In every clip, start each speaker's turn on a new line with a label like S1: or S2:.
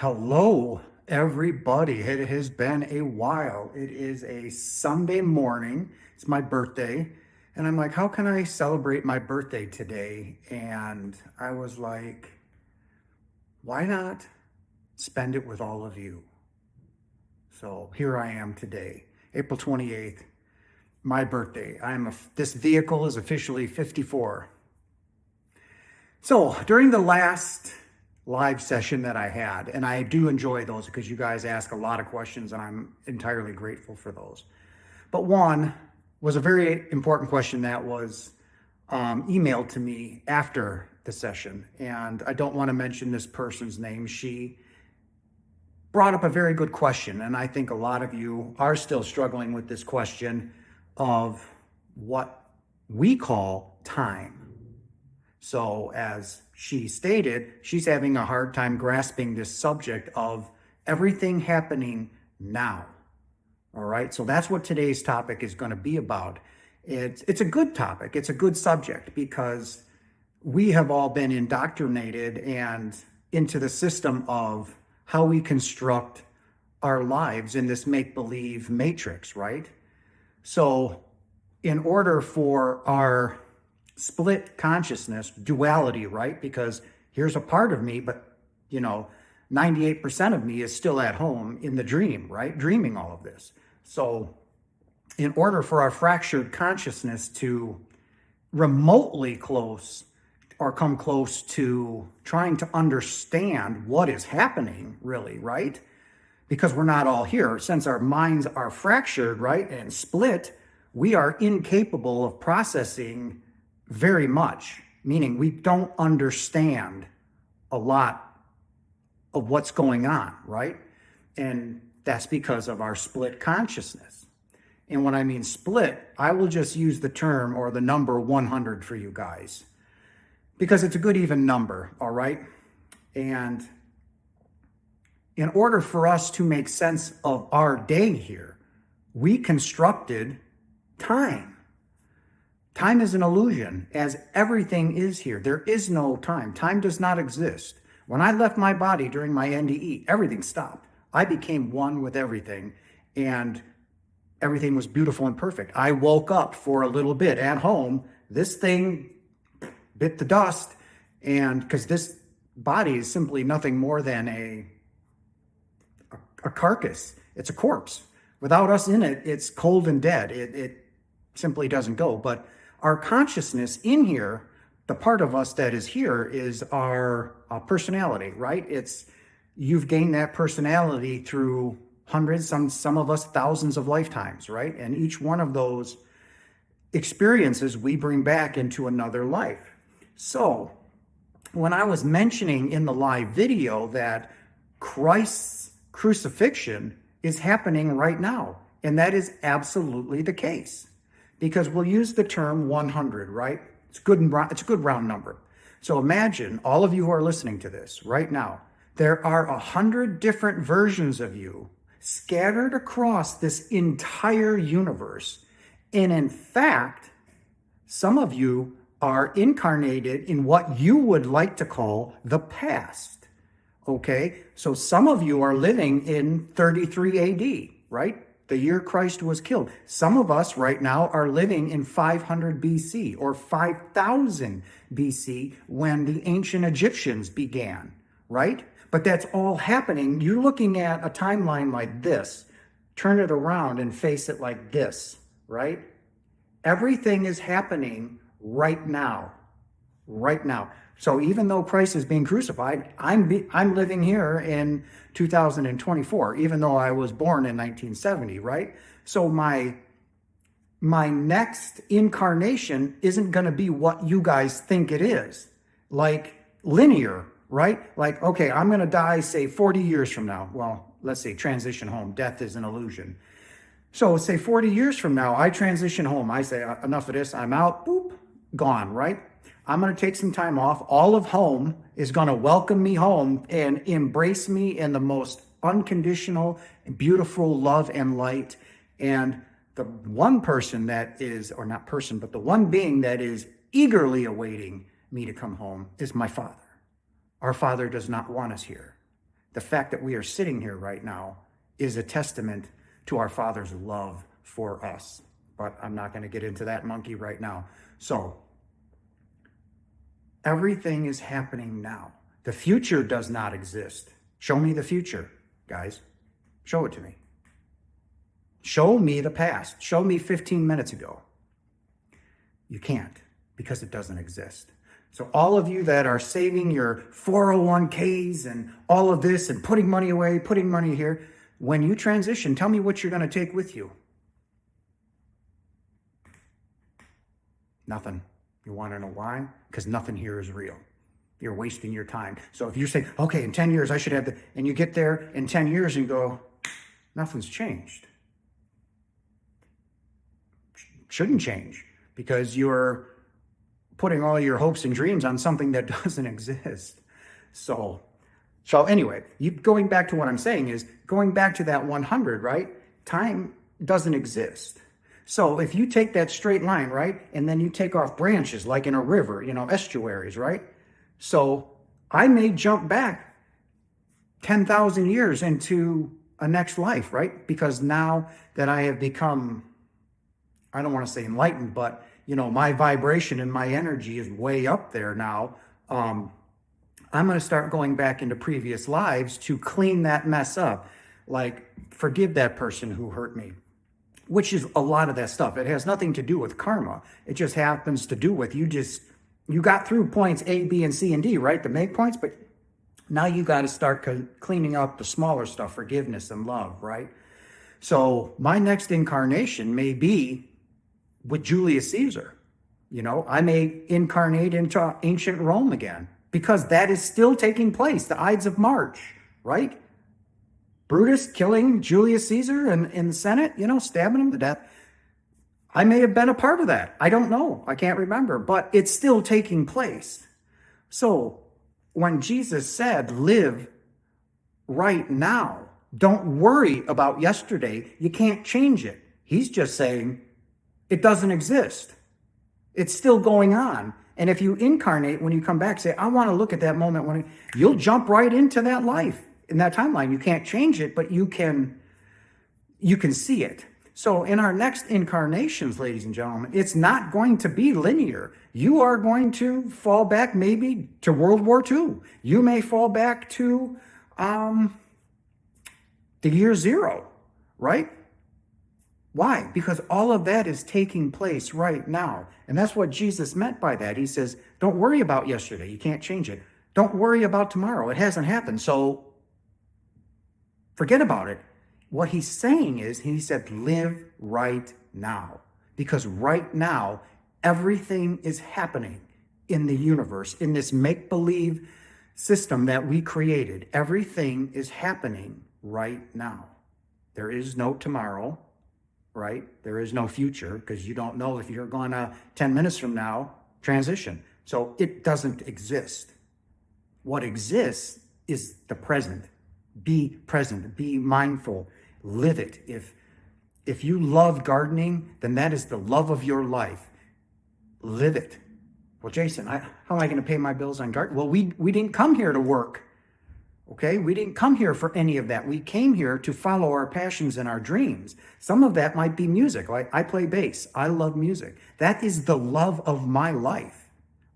S1: Hello, everybody. It has been a while. It is a Sunday morning. It's my birthday. And I'm like, how can I celebrate my birthday today? And I was like, why not spend it with all of you? So here I am today, April 28th, my birthday. This vehicle is officially 54. So during the last live session that I had, and I do enjoy those because you guys ask a lot of questions and I'm entirely grateful for those. But one was a very important question that was emailed to me after the session. And I don't want to mention this person's name. She brought up a very good question. And I think a lot of you are still struggling with this question of what we call time. So as she stated, she's having a hard time grasping this subject of everything happening now. All right, so that's what today's topic is going to be about. It's a good topic. It's a good subject because we have all been indoctrinated and into the system of how we construct our lives in this make-believe matrix, right? So in order for our split consciousness, duality, right? Because here's a part of me, but 98% of me is still at home in the dream, right? Dreaming all of this. So in order for our fractured consciousness to remotely close or come close to trying to understand what is happening really, right? Because we're not all here. Since our minds are fractured, right, and split, we are incapable of processing very much, meaning we don't understand a lot of what's going on, right? And that's because of our split consciousness. And when I mean split, I will just use the term or the number 100 for you guys because it's a good even number, all right? And in order for us to make sense of our day here, we constructed time. Time is an illusion, as everything is here. There is no time. Time does not exist. When I left my body during my NDE, everything stopped. I became one with everything, and everything was beautiful and perfect. I woke up for a little bit at home. This thing bit the dust, and because this body is simply nothing more than a carcass. It's a corpse. Without us in it, it's cold and dead. It simply doesn't go. But our consciousness in here, the part of us that is here is our personality, right? You've gained that personality through hundreds, some of us thousands of lifetimes, right? And each one of those experiences we bring back into another life. So when I was mentioning in the live video that Christ's crucifixion is happening right now, and that is absolutely the case. Because we'll use the term 100, right? It's a good round number. So imagine all of you who are listening to this right now, there are 100 different versions of you scattered across this entire universe. And in fact, some of you are incarnated in what you would like to call the past. Okay? So some of you are living in 33 AD, right? The year Christ was killed. Some of us right now are living in 500 BC or 5000 BC when the ancient Egyptians began, right? But that's all happening. You're looking at a timeline like this. Turn it around and face it like this, right? Everything is happening right now, right now. So even though Christ is being crucified, I'm living here in 2024, even though I was born in 1970, right? So my next incarnation isn't going to be what you guys think it is, like linear, right? Like, okay, I'm going to die, say 40 years from now. Well, let's say transition home. Death is an illusion. So say 40 years from now, I transition home. I say, enough of this, I'm out, boop, gone, right? I'm going to take some time off. All of home is going to welcome me home and embrace me in the most unconditional, beautiful love and light. And the one person that is, or not person, but the one being that is eagerly awaiting me to come home is my Father. Our Father does not want us here. The fact that we are sitting here right now is a testament to our Father's love for us. But I'm not going to get into that monkey right now. So everything is happening now. The future does not exist. Show me the future, guys. Show it to me. Show me the past. Show me 15 minutes ago. You can't, because it doesn't exist. So all of you that are saving your 401ks and all of this and putting money away, putting money here, when you transition, tell me what you're going to take with you. Nothing. You want to know why? Because nothing here is real. You're wasting your time. So if you say, okay, in 10 years I should have the, and you get there in 10 years and go, nothing's changed. Shouldn't change, because you're putting all your hopes and dreams on something that doesn't exist. So anyway, going back to what I'm saying is, going back to that 100, right? Time doesn't exist. So if you take that straight line, right, and then you take off branches like in a river, estuaries, right? So I may jump back 10,000 years into a next life, right? Because now that I have become, I don't want to say enlightened, but my vibration and my energy is way up there now. I'm going to start going back into previous lives to clean that mess up. Like, forgive that person who hurt me, which is a lot of that stuff. It has nothing to do with karma. It just happens to do with you got through points A, B, and C, and D, right? The main points, but now you got to start cleaning up the smaller stuff, forgiveness and love, right? So my next incarnation may be with Julius Caesar. I may incarnate into ancient Rome again, because that is still taking place. The Ides of March, right? Brutus killing Julius Caesar in the Senate, stabbing him to death. I may have been a part of that. I don't know. I can't remember, but it's still taking place. So when Jesus said, live right now, don't worry about yesterday, you can't change it. He's just saying it doesn't exist. It's still going on. And if you incarnate, when you come back, say, I want to look at that moment when you'll jump right into that life, in that timeline. You can't change it, but you can see it. So in our next incarnations, ladies and gentlemen, it's not going to be linear. You are going to fall back maybe to World War II. You may fall back to the year zero, right? Why? Because all of that is taking place right now. And that's what Jesus meant by that. He says, don't worry about yesterday. You can't change it. Don't worry about tomorrow. It hasn't happened. So forget about it. What he's saying is, he said, live right now. Because right now, everything is happening in the universe, in this make-believe system that we created. Everything is happening right now. There is no tomorrow, right? There is no future, because you don't know if you're going to 10 minutes from now transition. So it doesn't exist. What exists is the present. Be present, be mindful, live it. If you love gardening, then that is the love of your life. Live it. Well, Jason, how am I going to pay my bills on gardening? Well, we didn't come here to work. Okay, we didn't come here for any of that. We came here to follow our passions and our dreams. Some of that might be music. Like, I play bass. I love music. That is the love of my life.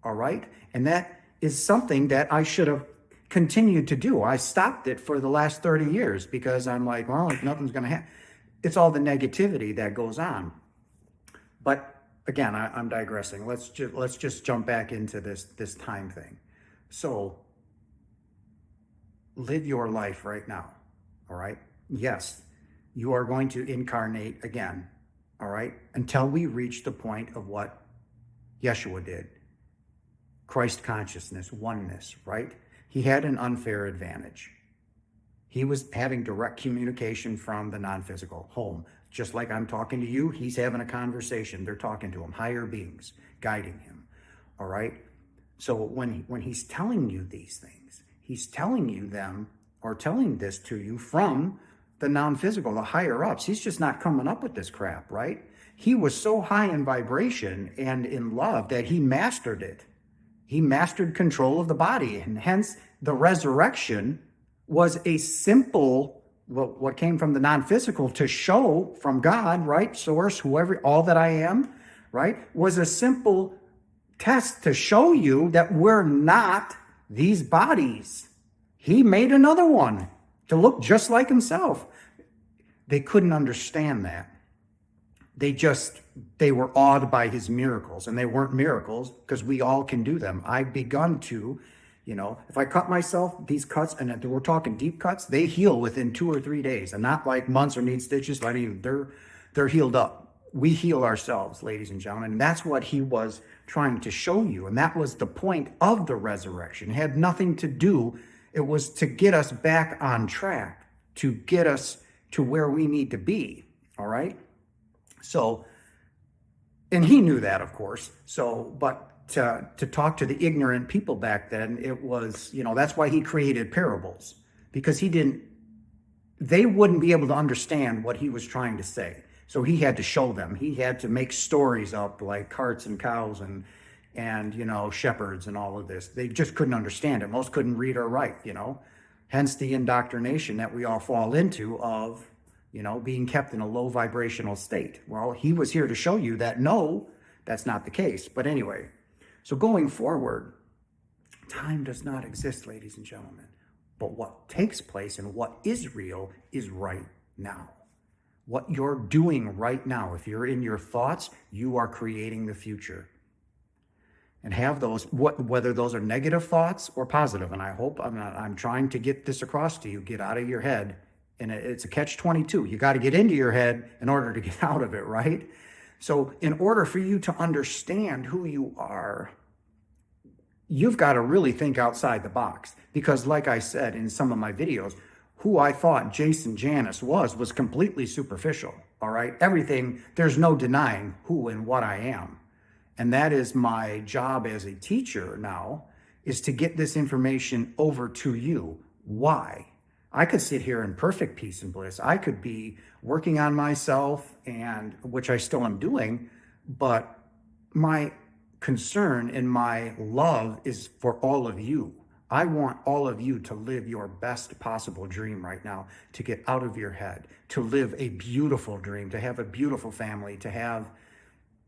S1: All right? And that is something that I should have continued to do. I stopped it for the last 30 years because I'm like, well, nothing's going to happen. It's all the negativity that goes on. But again, I'm digressing. Let's just jump back into this time thing. So live your life right now, all right? Yes, you are going to incarnate again, all right? Until we reach the point of what Yeshua did. Christ consciousness, oneness, right? He had an unfair advantage. He was having direct communication from the non-physical home. Just like I'm talking to you, he's having a conversation. They're talking to him, higher beings guiding him, all right? So when he's telling you these things, he's telling you them, or telling this to you from the non-physical, the higher ups. He's just not coming up with this crap, right? He was so high in vibration and in love that he mastered it. He mastered control of the body, and hence the resurrection was a simple, what came from the non-physical to show from God, right? Source, whoever, all that I am, right? Was a simple test to show you that we're not these bodies. He made another one to look just like himself. They couldn't understand that. They were awed by his miracles, and they weren't miracles because we all can do them. I've begun to, if I cut myself, these cuts, and we're talking deep cuts, they heal within 2 or 3 days, and not like months or need stitches. They're healed up. We heal ourselves, ladies and gentlemen. And that's what he was trying to show you. And that was the point of the resurrection. It had nothing to do. It was to get us back on track, to get us to where we need to be. All right. So, and he knew that, of course. So, but to talk to the ignorant people back then, it was, that's why he created parables, because they wouldn't be able to understand what he was trying to say. So he had to show them. He had to make stories up like carts and cows and shepherds and all of this. They just couldn't understand it. Most couldn't read or write, hence the indoctrination that we all fall into of, being kept in a low vibrational state. Well, he was here to show you that no, that's not the case. But anyway, so going forward, time does not exist, ladies and gentlemen. But what takes place and what is real is right now. What you're doing right now, if you're in your thoughts, you are creating the future. And have those, whether those are negative thoughts or positive. And I hope I'm trying to get this across to you. Get out of your head. And it's a catch-22. You got to get into your head in order to get out of it, right? So in order for you to understand who you are, you've got to really think outside the box. Because like I said in some of my videos, who I thought Jason Janis was completely superficial, all right? Everything, there's no denying who and what I am. And that is my job as a teacher now, is to get this information over to you. Why? I could sit here in perfect peace and bliss. I could be working on myself, and which I still am doing, but my concern and my love is for all of you. I want all of you to live your best possible dream right now, to get out of your head, to live a beautiful dream, to have a beautiful family, to have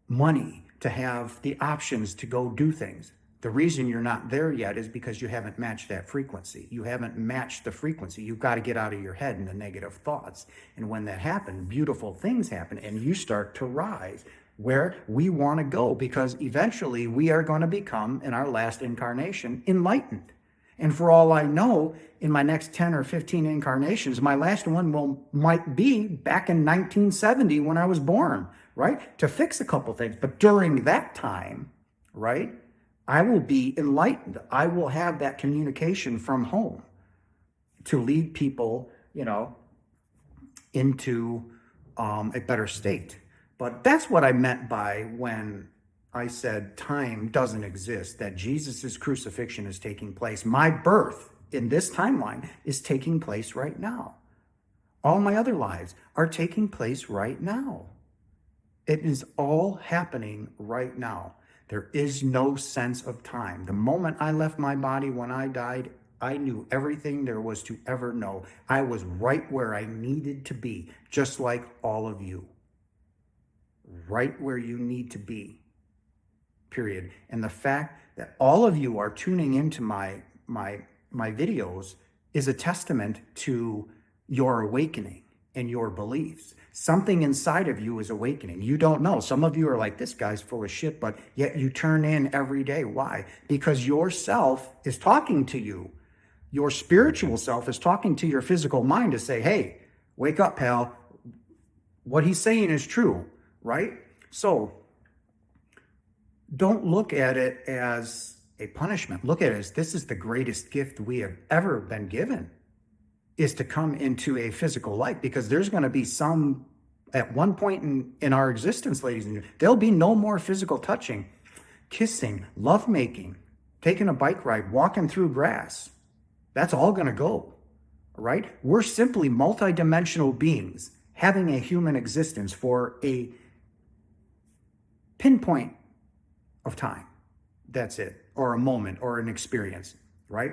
S1: money, to have the options to go do things. The reason you're not there yet is because you haven't matched that frequency. You haven't matched the frequency. You've got to get out of your head and the negative thoughts. And when that happens, beautiful things happen and you start to rise where we want to go, because eventually we are going to become, in our last incarnation, enlightened. And for all I know, in my next 10 or 15 incarnations, my last one might be back in 1970 when I was born, right? To fix a couple things. But during that time, right, I will be enlightened. I will have that communication from home to lead people, into a better state. But that's what I meant by when I said time doesn't exist, that Jesus's crucifixion is taking place. My birth in this timeline is taking place right now. All my other lives are taking place right now. It is all happening right now. There is no sense of time. The moment I left my body when I died, I knew everything there was to ever know. I was right where I needed to be, just like all of you. Right where you need to be, period. And the fact that all of you are tuning into my videos is a testament to your awakening and your beliefs. Something inside of you is awakening. You don't know. Some of you are like, this guy's full of shit, but yet you turn in every day. Why? Because your self is talking to you. Your spiritual self is talking to your physical mind to say, hey, wake up, pal. What he's saying is true, right? So don't look at it as a punishment. Look at it as this is the greatest gift we have ever been given, is to come into a physical light, because there's going to be some, at one point in our existence, ladies and gentlemen, there'll be no more physical touching, kissing, lovemaking, taking a bike ride, walking through grass. That's all going to go, right? We're simply multidimensional beings having a human existence for a pinpoint of time. That's it. Or a moment or an experience, right?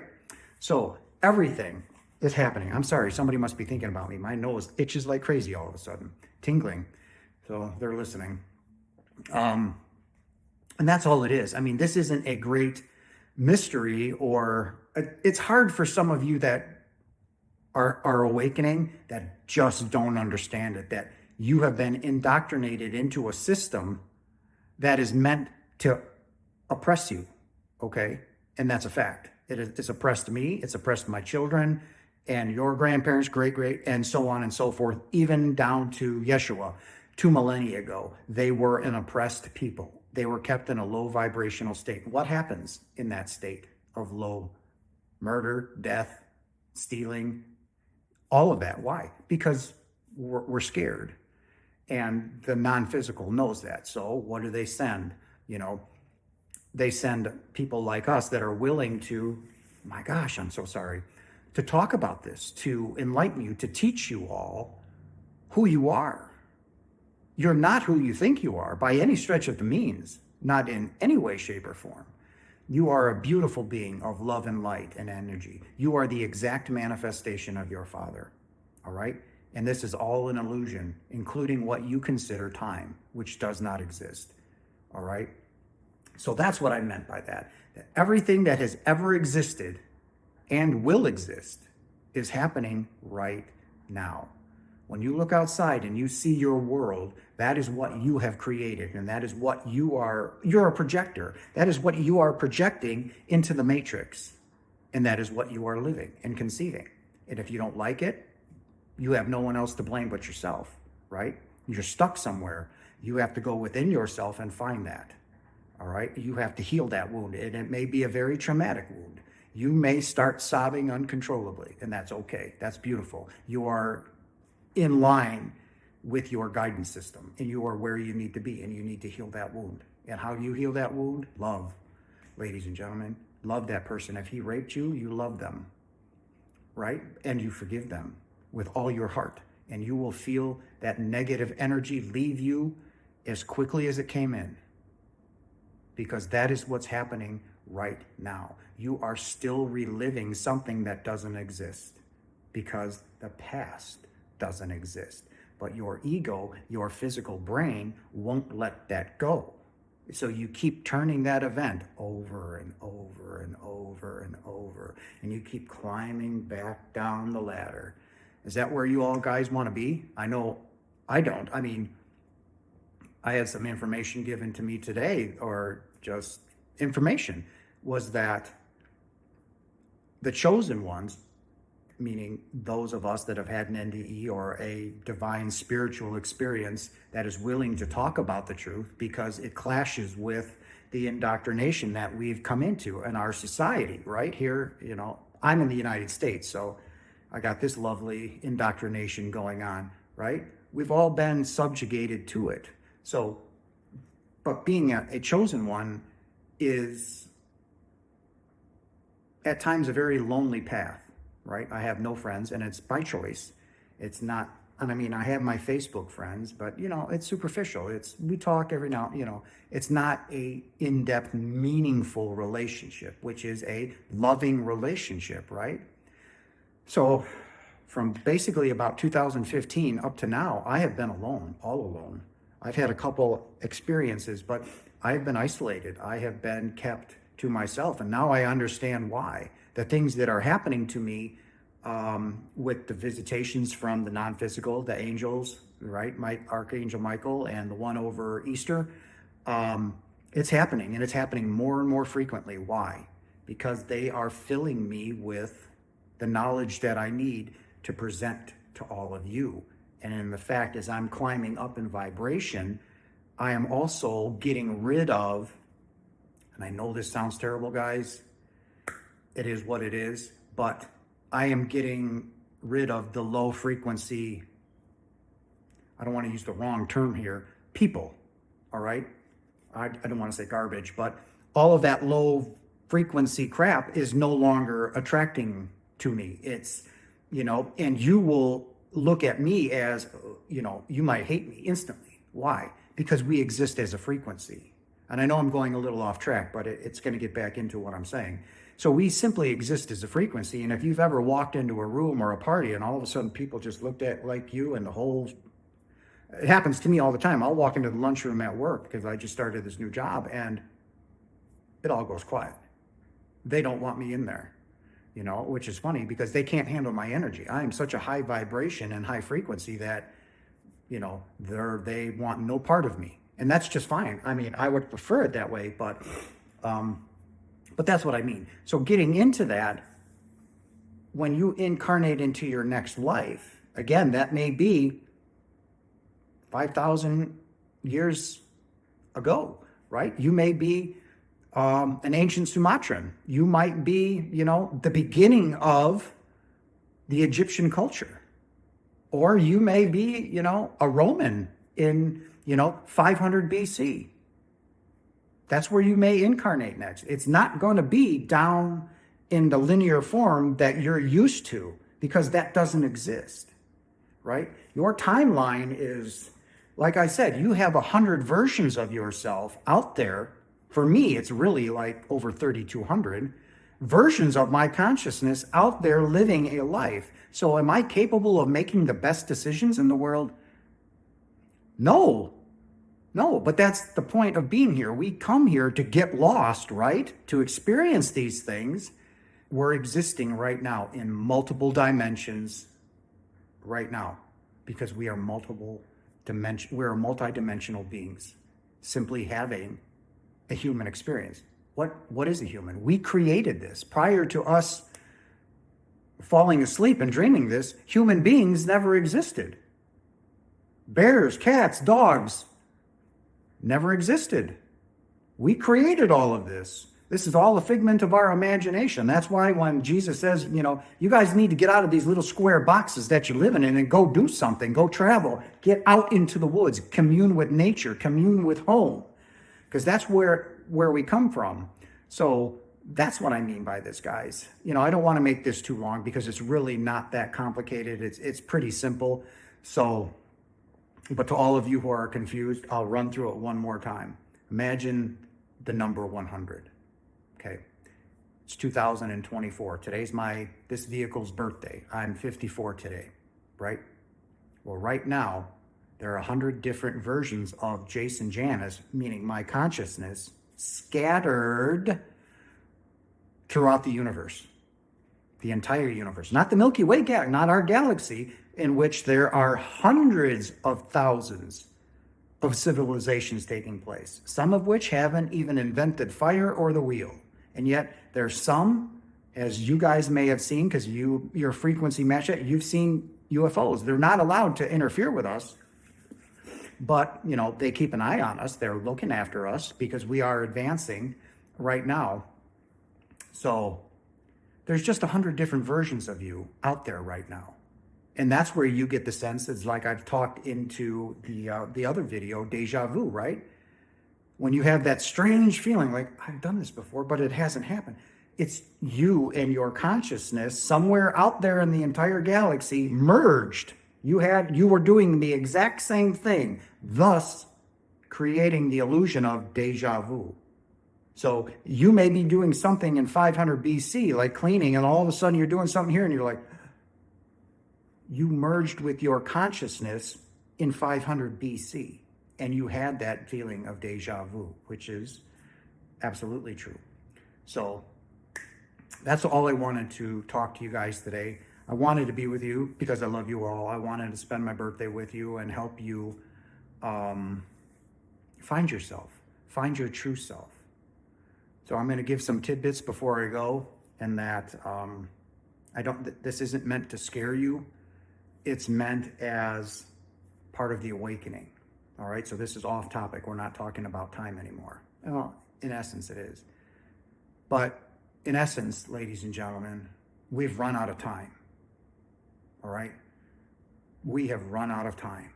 S1: So everything It's happening. I'm sorry. Somebody must be thinking about me. My nose itches like crazy all of a sudden, tingling. So they're listening. And that's all it is. I mean, this isn't a great mystery, or it's hard for some of you that are awakening, that just don't understand it, that you have been indoctrinated into a system that is meant to oppress you, okay? And that's a fact. It's oppressed me, it's oppressed my children, and your grandparents, great, and so on and so forth, even down to Yeshua. 2 millennia ago, they were an oppressed people. They were kept in a low vibrational state. What happens in that state of low? Murder, death, stealing, all of that. Why? Because we're scared. And the non-physical knows that. So what do they send? You know, they send people like us that are willing to, my gosh, I'm so sorry, to talk about this, to enlighten you, to teach you all who you are. You're not who you think you are by any stretch of the means, not in any way, shape, or form. You are a beautiful being of love and light and energy. You are the exact manifestation of your Father, all right? And this is all an illusion, including what you consider time, which does not exist, all right? So that's what I meant by that. That everything that has ever existed and will exist is happening right now. When you look outside and you see your world, that is what you have created, and that is what you are. You're a projector. That is what you are projecting into the matrix, and that is what you are living and conceiving. And if you don't like it, you have no one else to blame but yourself, right? You're stuck somewhere. You have to go within yourself and find that, all right? You have to heal that wound, and it may be a very traumatic wound. You may start sobbing uncontrollably, and that's okay. That's beautiful. You are in line with your guidance system, and you are where you need to be, and you need to heal that wound. And how do you heal that wound? Love, ladies and gentlemen. Love that person. If he raped you, you love them, right? And you forgive them with all your heart, and you will feel that negative energy leave you as quickly as it came in, because that is what's happening right now. You are still reliving something that doesn't exist, because the past doesn't exist. But your ego, your physical brain, won't let that go. So you keep turning that event over and over and over and over, and you keep climbing back down the ladder. Is that where you all guys want to be? I know I don't. I mean, I had some information given to me today, or just information, was that the chosen ones, meaning those of us that have had an NDE or a divine spiritual experience that is willing to talk about the truth, because it clashes with the indoctrination that we've come into in our society, right? Here, you know, I'm in the United States, so I got this lovely indoctrination going on, right? We've all been subjugated to it. So, but being a chosen one is at times a very lonely path, right? I have no friends, and it's by choice. It's not, and I mean, I have my Facebook friends, but you know, it's superficial. We talk every now, you know, it's not a in-depth, meaningful relationship, which is a loving relationship, right? So from basically about 2015 up to now, I have been alone, all alone. I've had a couple experiences, but I've been isolated. I have been kept to myself, and now I understand why. The things that are happening to me with the visitations from the non-physical, the angels, right? Archangel Michael and the one over Easter, it's happening, and it's happening more and more frequently. Why? Because they are filling me with the knowledge that I need to present to all of you. And in the fact, as I'm climbing up in vibration, I am also getting rid of, and I know this sounds terrible, guys, it is what it is, but I am getting rid of the low frequency, I don't want to use the wrong term here, people, all right? I don't want to say garbage, but all of that low frequency crap is no longer attracting to me. It's, you know, and you will look at me as, you know, you might hate me instantly. Why? Because we exist as a frequency. And I know I'm going a little off track, but it's going to get back into what I'm saying. So we simply exist as a frequency. And if you've ever walked into a room or a party and all of a sudden people just looked at like you and the whole, it happens to me all the time. I'll walk into the lunchroom at work because I just started this new job and it all goes quiet. They don't want me in there, which is funny because they can't handle my energy. I am such a high vibration and high frequency that, they want no part of me. And that's just fine. I mean, I would prefer it that way, but that's what I mean. So getting into that, when you incarnate into your next life, again, that may be 5,000 years ago, right? You may be an ancient Sumatran. You might be, the beginning of the Egyptian culture. Or you may be, a Roman in, 500 BC. That's where you may incarnate next. It's not going to be down in the linear form that you're used to because that doesn't exist, right? Your timeline is, like I said, you have 100 versions of yourself out there. For me, it's really like over 3,200 versions of my consciousness out there living a life. So am I capable of making the best decisions in the world? No, but that's the point of being here. We come here to get lost, right? To experience these things. We're existing right now in multiple dimensions right now because we are we're multidimensional beings simply having a human experience. What is a human? We created this. Prior to us falling asleep and dreaming this, human beings never existed. Bears, cats, dogs never existed. We created all of this. This is all a figment of our imagination. That's why when Jesus says, you guys need to get out of these little square boxes that you're living in and go do something, go travel, get out into the woods, commune with nature, commune with home, because that's where we come from. So that's what I mean by this, guys. I don't want to make this too long because it's really not that complicated. It's pretty simple. So, but to all of you who are confused, I'll run through it one more time. Imagine the number 100. Okay. It's 2024. Today's this vehicle's birthday. I'm 54 today, right? Well, right now, there are 100 different versions of Jason Janis, meaning my consciousness, scattered throughout the universe, the entire universe, not the Milky Way galaxy, not our galaxy, in which there are hundreds of thousands of civilizations taking place, some of which haven't even invented fire or the wheel. And yet there's some, as you guys may have seen, because your frequency match it, you've seen UFOs. They're not allowed to interfere with us, but they keep an eye on us. They're looking after us because we are advancing right now. So there's just 100 different versions of you out there right now. And that's where you get the sense, it's like I've talked into the other video, deja vu, right? When you have that strange feeling like, I've done this before, but it hasn't happened. It's you and your consciousness somewhere out there in the entire galaxy merged. You were doing the exact same thing, thus creating the illusion of deja vu. So you may be doing something in 500 BC, like cleaning, and all of a sudden you're doing something here and you're like, you merged with your consciousness in 500 BC. And you had that feeling of deja vu, which is absolutely true. So that's all I wanted to talk to you guys today. I wanted to be with you because I love you all. I wanted to spend my birthday with you and help you find yourself, find your true self. So I'm going to give some tidbits before I go, and that this isn't meant to scare you. It's meant as part of the awakening. All right, so this is off topic. We're not talking about time anymore. Well, in essence, it is. But in essence, ladies and gentlemen, we've run out of time. All right? We have run out of time.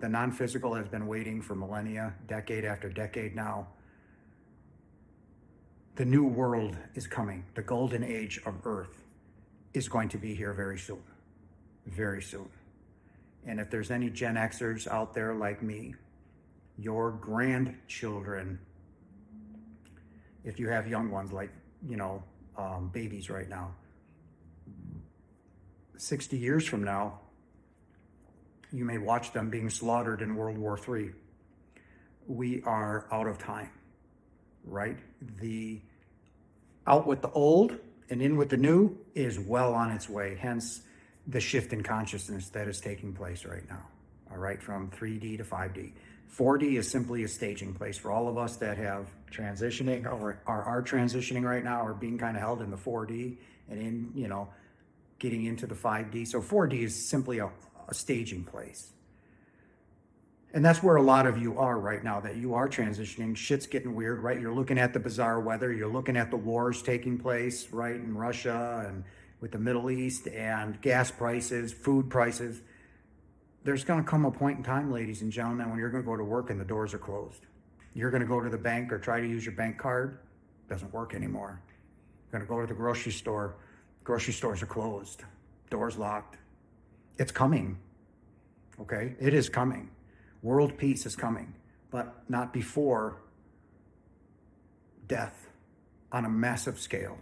S1: The non-physical has been waiting for millennia, decade after decade now. The new world is coming. The golden age of Earth is going to be here very soon. Very soon. And if there's any Gen Xers out there like me, your grandchildren, if you have young ones like babies right now. 60 years from now, you may watch them being slaughtered in World War III. We are out of time, right? The out with the old and in with the new is well on its way. Hence the shift in consciousness that is taking place right now. All right, from 3D to 5D. 4D is simply a staging place for all of us that have transitioning or are transitioning right now, or being kind of held in the 4D and in, getting into the 5D. So 4D is simply a staging place. And that's where a lot of you are right now, that you are transitioning. Shit's getting weird, right? You're looking at the bizarre weather. You're looking at the wars taking place, right, in Russia and with the Middle East, and gas prices, food prices. There's going to come a point in time, ladies and gentlemen, when you're going to go to work and the doors are closed. You're going to go to the bank or try to use your bank card. It doesn't work anymore. You're going to go to the grocery store. Grocery stores are closed. Doors locked. It's coming. Okay? It is coming. World peace is coming, but not before death on a massive scale.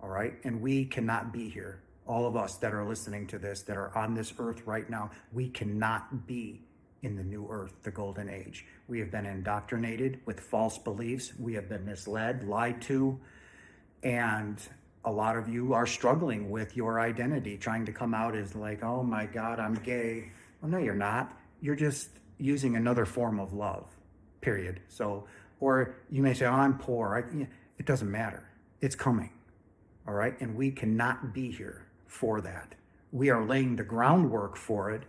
S1: All right? And we cannot be here. All of us that are listening to this, that are on this earth right now, we cannot be in the new earth, the golden age. We have been indoctrinated with false beliefs. We have been misled, lied to, and a lot of you are struggling with your identity, trying to come out as like, oh my God, I'm gay. Well, no, you're not. You're just using another form of love, period. So, or you may say, oh, I'm poor. It doesn't matter. It's coming. All right? And we cannot be here for that. We are laying the groundwork for it.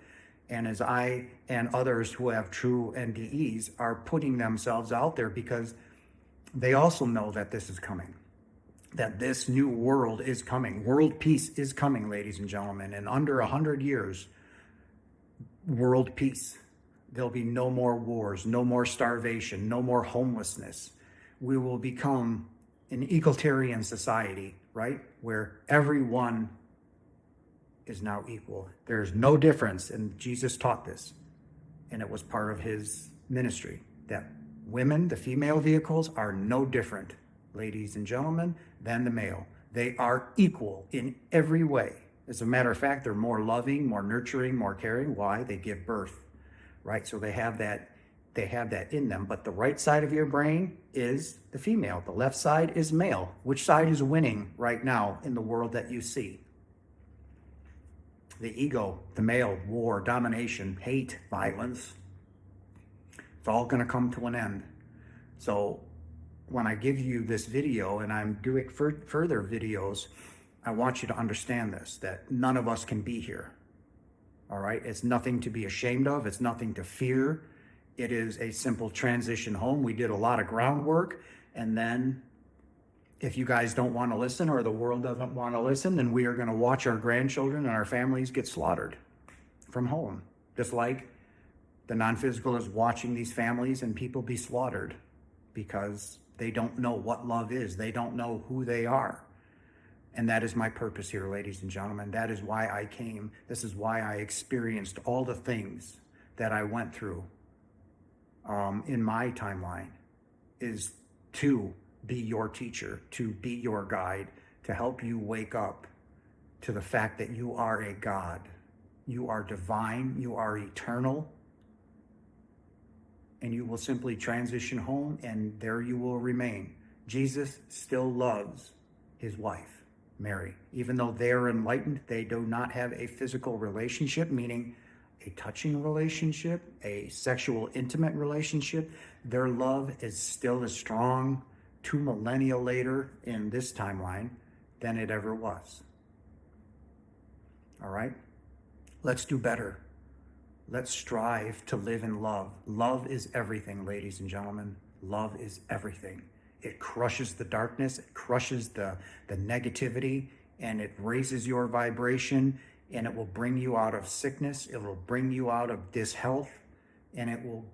S1: And as I and others who have true NDEs are putting themselves out there, because they also know that this is coming, that this new world is coming. World peace is coming, ladies and gentlemen. In under 100 years, world peace. There'll be no more wars, no more starvation, no more homelessness. We will become an egalitarian society, right? Where everyone is now equal. There's no difference, and Jesus taught this, and it was part of his ministry, that women, the female vehicles, are no different, ladies and gentlemen, than the male. They are equal in every way. As a matter of fact, they're more loving, more nurturing, more caring. Why? They give birth, right? So they have that in them. But the right side of your brain is the female. The left side is male. Which side is winning right now in the world that you see? The ego, the male, war, domination, hate, violence. It's all going to come to an end. So when I give you this video, and I'm doing further videos, I want you to understand this, that none of us can be here. All right? It's nothing to be ashamed of. It's nothing to fear. It is a simple transition home. We did a lot of groundwork, and then if you guys don't want to listen, or the world doesn't want to listen, then we are going to watch our grandchildren and our families get slaughtered from home. Just like the non-physical is watching these families and people be slaughtered because they don't know what love is. They don't know who they are. And that is my purpose here, ladies and gentlemen. That is why I came. This is why I experienced all the things that I went through in my timeline, is to be your teacher, to be your guide, to help you wake up to the fact that you are a God. You are divine, you are eternal, and you will simply transition home, and there you will remain. Jesus still loves his wife, Mary. Even though they are enlightened, they do not have a physical relationship, meaning a touching relationship, a sexual intimate relationship. Their love is still as strong 2 millennia later in this timeline than it ever was. All right? Let's do better. Let's strive to live in love. Love is everything, ladies and gentlemen. Love is everything. It crushes the darkness, it crushes the negativity, and it raises your vibration, and it will bring you out of sickness, it will bring you out of dishealth, and it will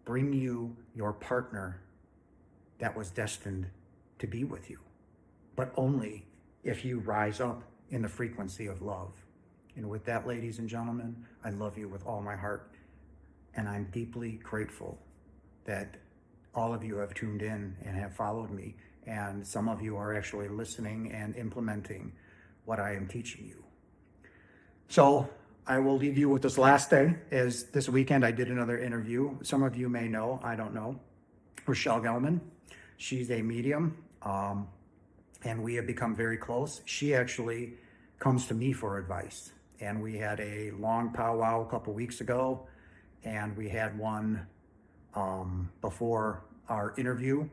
S1: bring you your partner that was destined to be with you, but only if you rise up in the frequency of love. And with that, ladies and gentlemen, I love you with all my heart, and I'm deeply grateful that all of you have tuned in and have followed me And some of you are actually listening and implementing what I am teaching you. So I will leave you with this last day. Is this weekend I did another interview. Some of you may know, I don't know, Rochelle Gelman. She's a medium, and we have become very close. She actually comes to me for advice. And we had a long powwow a couple weeks ago, and we had one before our interview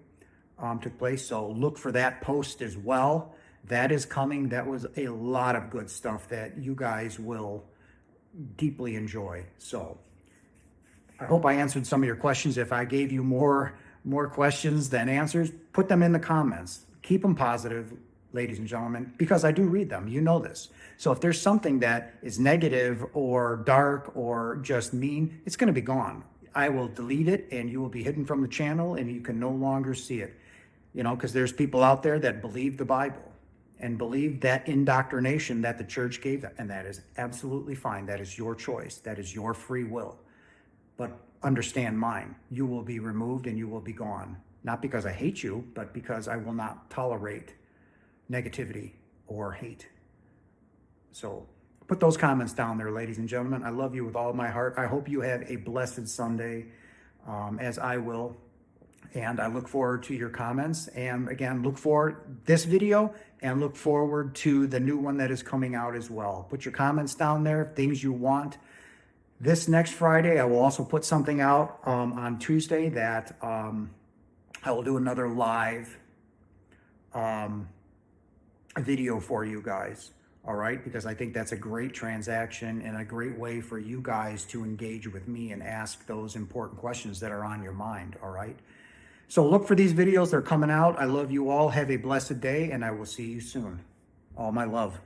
S1: took place. So look for that post as well. That is coming. That was a lot of good stuff that you guys will deeply enjoy. So I hope I answered some of your questions. If I gave you more questions than answers, put them in the comments. Keep them positive, ladies and gentlemen, because I do read them. You know this. So if there's something that is negative or dark or just mean, it's going to be gone. I will delete it and you will be hidden from the channel and you can no longer see it. You know, because there's people out there that believe the Bible and believe that indoctrination that the church gave them. And that is absolutely fine. That is your choice. That is your free will. But understand mine. You will be removed and you will be gone. Not because I hate you, but because I will not tolerate negativity or hate. So put those comments down there, ladies and gentlemen. I love you with all my heart. I hope you have a blessed Sunday, as I will. And I look forward to your comments. And again, look for this video and look forward to the new one that is coming out as well. Put your comments down there, things you want. This next Friday, I will also put something out on Tuesday that I will do another live video for you guys. All right, because I think that's a great transaction and a great way for you guys to engage with me and ask those important questions that are on your mind. All right. So look for these videos. They're coming out. I love you all. Have a blessed day, and I will see you soon. All my love.